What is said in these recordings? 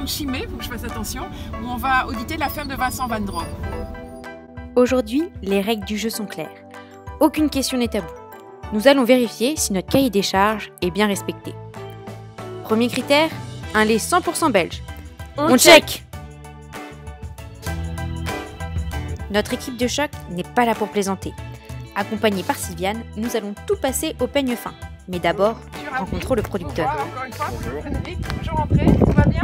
de Chimay, il faut que je fasse attention, où on va auditer la ferme de Vincent Van Drooy. Aujourd'hui, les règles du jeu sont claires. Aucune question n'est taboue. Nous allons vérifier si notre cahier des charges est bien respecté. Premier critère, un lait 100% belge. On check. Notre équipe de choc n'est pas là pour plaisanter. Accompagnée par Sylviane, nous allons tout passer au peigne fin. Mais d'abord, rencontrons le producteur. Bonjour, encore une fois. Frédéric, bonjour André, tout va bien?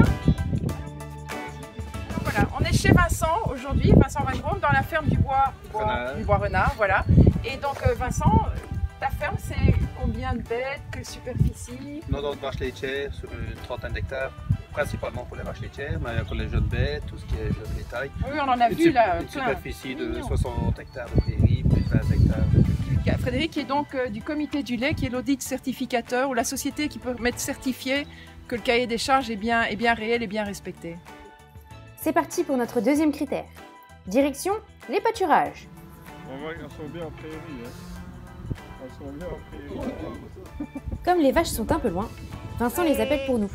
Voilà, on est chez Vincent aujourd'hui, Vincent Van Drooy, dans la ferme du bois Renard, voilà. Et donc Vincent, ta ferme c'est combien de bêtes, quelle superficie? 90 vaches laitières sur une trentaine d'hectares, principalement pour les vaches laitières, mais pour les jeunes bêtes, tout ce qui est jeunes bétail. Oui, on en a vu là, une plein. superficie de 60 hectares de prairies, plus 20 hectares de culture. Frédéric est donc du comité du lait, qui est l'audit certificateur, ou la société qui peut mettre certifié que le cahier des charges est bien réel et bien respecté. C'est parti pour notre deuxième critère. Direction, les pâturages. On voit qu'elles sont bien en prairie. Hein. Elles sont bien en prairie. Comme les vaches sont un peu loin, Vincent les appelle pour nous.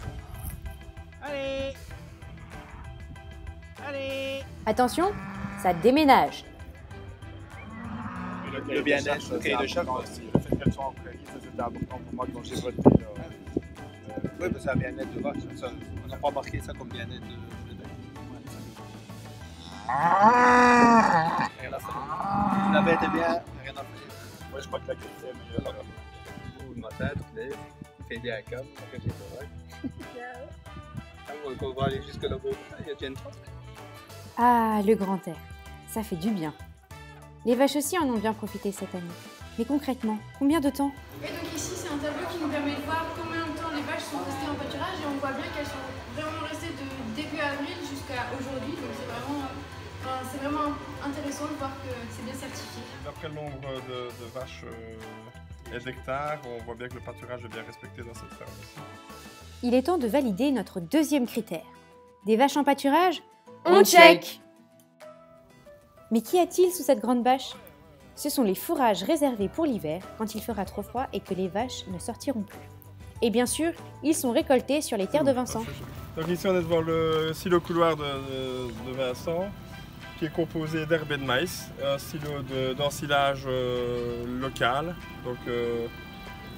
Allez! Allez! Attention, ça déménage. Le bien-être, le cahier de charges aussi. Le fait qu'elles soient en prairie, ça c'était important pour moi quand j'ai voté. Oui, c'est un bien-être de vache. On n'a pas marqué ça comme bien-être de bête. Rien à faire. La bête est bien, rien à faire. Moi je crois que la qualité est meilleure. Le matin, tu te lèves, tu fais bien un câble, après c'est correct. On va aller jusque là-bas, il y a déjà une trace. Ah, le grand air, ça fait du bien. Les vaches aussi en ont bien profité cette année. Mais concrètement, combien de temps? Et donc ici, c'est un tableau qui nous permet de voir combien de temps les vaches sont restées en pâturage et on voit bien qu'elles sont vraiment restées de début avril jusqu'à aujourd'hui. Donc c'est vraiment intéressant de voir que c'est bien certifié. D'après le nombre de vaches et d'hectares, on voit bien que le pâturage est bien respecté dans cette ferme aussi. Il est temps de valider notre deuxième critère. Des vaches en pâturage? On check. Mais qu'y a-t-il sous cette grande bâche? Ce sont les fourrages réservés pour l'hiver, quand il fera trop froid et que les vaches ne sortiront plus. Et bien sûr, ils sont récoltés sur les terres de Vincent. Donc ici on est devant le silo couloir de Vincent, qui est composé d'herbe et de maïs, un silo d'ensilage local, donc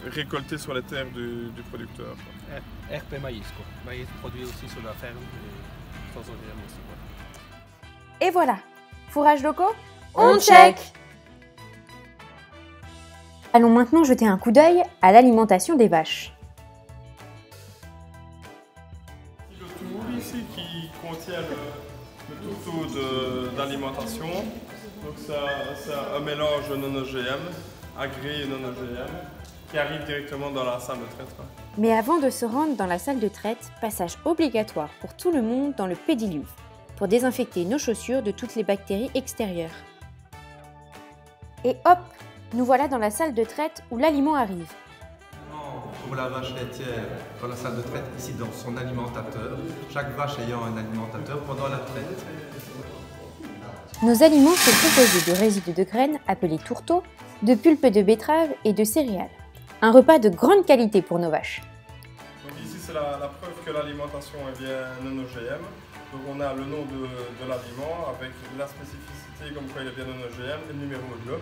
récolté sur les terres du producteur. Herbe et maïs, quoi. Maïs produit aussi sur la ferme, et sans OGM aussi. Quoi. Et voilà, fourrages locaux? On check. Allons maintenant jeter un coup d'œil à l'alimentation des vaches. Le tour ici qui contient le tourteau d'alimentation. Donc c'est un mélange non OGM, agréé non OGM, qui arrive directement dans la salle de traite. Mais avant de se rendre dans la salle de traite, passage obligatoire pour tout le monde dans le pédiluve, pour désinfecter nos chaussures de toutes les bactéries extérieures. Et hop, nous voilà dans la salle de traite où l'aliment arrive. Pour la vache laitière, dans la salle de traite, ici dans son alimentateur, chaque vache ayant un alimentateur pendant la traite. Nos aliments sont composés de résidus de graines appelés tourteaux, de pulpe de betterave et de céréales. Un repas de grande qualité pour nos vaches. Donc ici c'est la preuve que l'alimentation est bien non OGM. Donc on a le nom de l'aliment avec la spécificité comme quoi il est bien non OGM et le numéro de lot.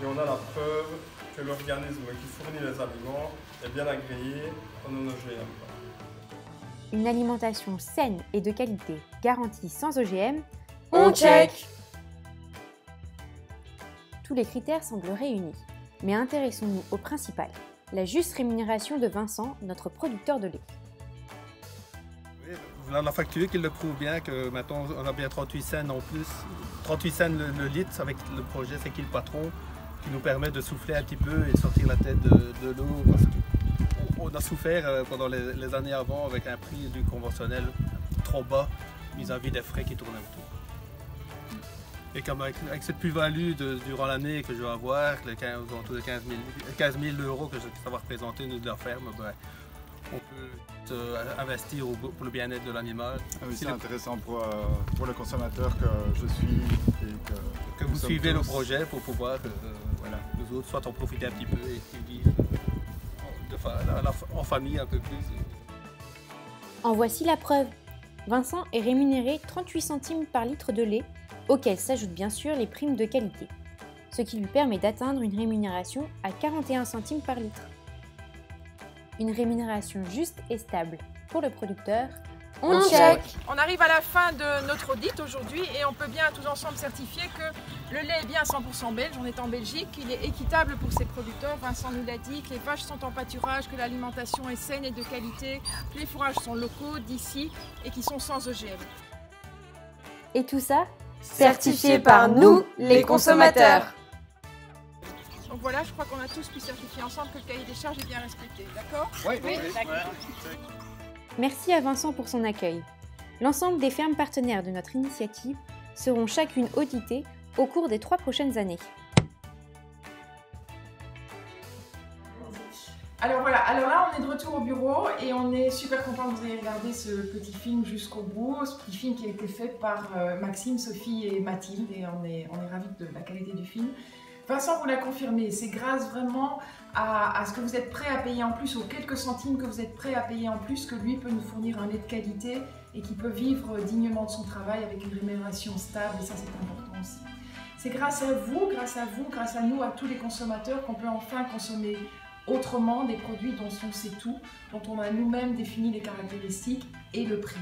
Et on a la preuve que l'organisme qui fournit les aliments est bien agréé en non OGM. Une alimentation saine et de qualité garantie sans OGM. On check. Tous les critères semblent réunis. Mais intéressons-nous au principal, la juste rémunération de Vincent, notre producteur de lait. Voilà la facture qui le prouve bien que maintenant on a bien 38 cents en plus. 38 cents le litre avec le projet C'est qui le patron, qui nous permet de souffler un petit peu et de sortir la tête de l'eau. Parce qu'on a souffert pendant les années avant avec un prix du conventionnel trop bas vis-à-vis des frais qui tournaient autour. Et comme avec cette plus-value durant l'année que je vais avoir, autour de 15 000 euros que ça va représenter de la ferme, ben, on peut investir pour le bien-être de l'animal. C'est intéressant pour le consommateur que je suis et que vous suivez le projet pour pouvoir voilà, nous autres soit en profiter un petit peu et vivre en famille un peu plus. En voici la preuve. Vincent est rémunéré 38 centimes par litre de lait, auxquels s'ajoutent bien sûr les primes de qualité, ce qui lui permet d'atteindre une rémunération à 41 centimes par litre. Une rémunération juste et stable pour le producteur. On check. On arrive à la fin de notre audit aujourd'hui et on peut bien tous ensemble certifier que le lait est bien 100% belge, on est en Belgique, qu'il est équitable pour ses producteurs. Vincent nous l'a dit, que les vaches sont en pâturage, que l'alimentation est saine et de qualité, que les fourrages sont locaux, d'ici et qui sont sans OGM. Et tout ça, certifié par nous, les consommateurs. Donc voilà, je crois qu'on a tous pu certifier ensemble que le cahier des charges est bien respecté, d'accord? Oui, d'accord. Merci à Vincent pour son accueil. L'ensemble des fermes partenaires de notre initiative seront chacune auditées au cours des 3 prochaines années. Alors voilà, alors là on est de retour au bureau et on est super content que vous ayez regardé ce petit film jusqu'au bout, ce petit film qui a été fait par Maxime, Sophie et Mathilde et on est ravis de la qualité du film. Vincent vous l'a confirmé, c'est grâce vraiment à ce que vous êtes prêt à payer en plus, aux quelques centimes que vous êtes prêt à payer en plus, que lui peut nous fournir un lait de qualité et qui peut vivre dignement de son travail avec une rémunération stable et ça c'est important aussi. C'est grâce à vous, grâce à nous, à tous les consommateurs qu'on peut enfin consommer autrement des produits dont on sait tout, dont on a nous-mêmes défini les caractéristiques et le prix.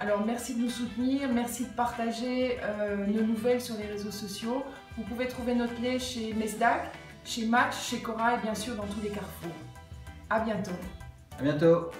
Alors merci de nous soutenir, merci de partager nos nouvelles sur les réseaux sociaux. Vous pouvez trouver notre lait chez Mesdac, chez Match, chez Cora et bien sûr dans tous les carrefours. À bientôt. À bientôt.